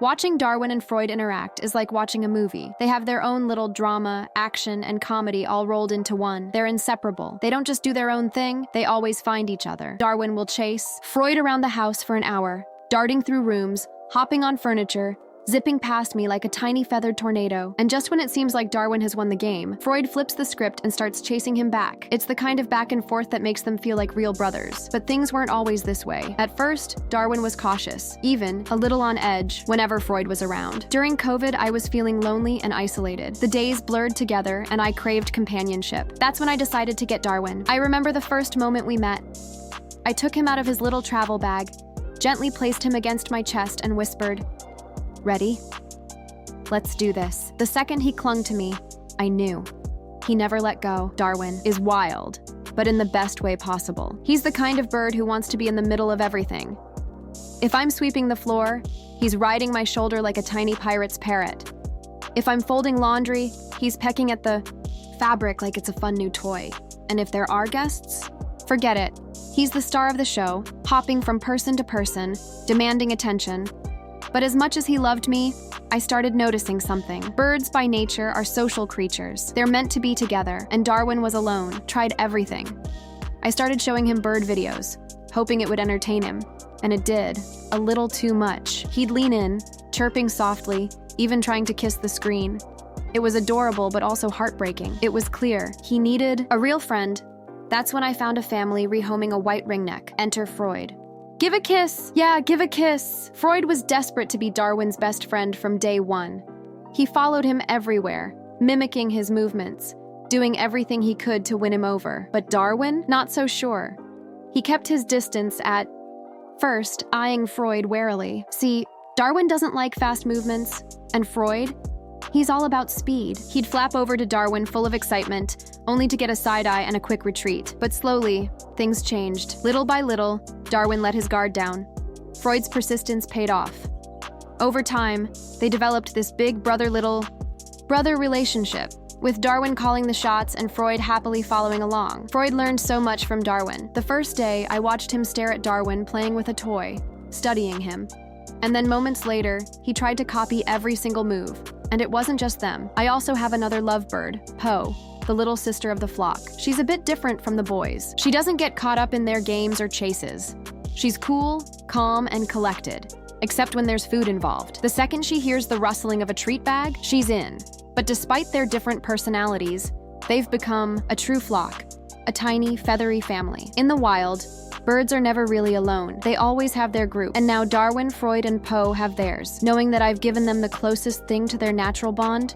Watching Darwin and Freud interact is like watching a movie. They have their own little drama, action, and comedy all rolled into one. They're inseparable. They don't just do their own thing, they always find each other. Darwin will chase Freud around the house for an hour, darting through rooms, hopping on furniture, zipping past me like a tiny feathered tornado. And just when it seems like Darwin has won the game, Freud flips the script and starts chasing him back. It's the kind of back and forth that makes them feel like real brothers. But things weren't always this way. At first, Darwin was cautious, even a little on edge whenever Freud was around. During COVID, I was feeling lonely and isolated. The days blurred together and I craved companionship. That's when I decided to get Darwin. I remember the first moment we met. I took him out of his little travel bag, gently placed him against my chest and whispered, "Ready? Let's do this." The second he clung to me, I knew. He never let go. Darwin is wild, but in the best way possible. He's the kind of bird who wants to be in the middle of everything. If I'm sweeping the floor, he's riding my shoulder like a tiny pirate's parrot. If I'm folding laundry, he's pecking at the fabric like it's a fun new toy. And if there are guests, forget it. He's the star of the show, hopping from person to person, demanding attention. But as much as he loved me, I started noticing something. Birds by nature are social creatures. They're meant to be together, and Darwin was alone, tried everything. I started showing him bird videos, hoping it would entertain him, and it did, a little too much. He'd lean in, chirping softly, even trying to kiss the screen. It was adorable, but also heartbreaking. It was clear he needed a real friend. That's when I found a family rehoming a white ringneck. Enter Freud. "Give a kiss! Yeah, give a kiss!" Freud was desperate to be Darwin's best friend from day one. He followed him everywhere, mimicking his movements, doing everything he could to win him over. But Darwin? Not so sure. He kept his distance at first, eyeing Freud warily. See, Darwin doesn't like fast movements, and Freud? He's all about speed. He'd flap over to Darwin full of excitement, only to get a side-eye and a quick retreat. But slowly, things changed. Little by little, Darwin let his guard down. Freud's persistence paid off. Over time, they developed this big brother-little brother relationship, with Darwin calling the shots and Freud happily following along. Freud learned so much from Darwin. The first day, I watched him stare at Darwin playing with a toy, studying him. And then moments later, he tried to copy every single move. And it wasn't just them. I also have another lovebird, Poe, the little sister of the flock. She's a bit different from the boys. She doesn't get caught up in their games or chases. She's cool, calm, and collected, except when there's food involved. The second she hears the rustling of a treat bag, she's in. But despite their different personalities, they've become a true flock, a tiny, feathery family. In the wild, birds are never really alone. They always have their group. And now Darwin, Freud, and Poe have theirs. Knowing that I've given them the closest thing to their natural bond,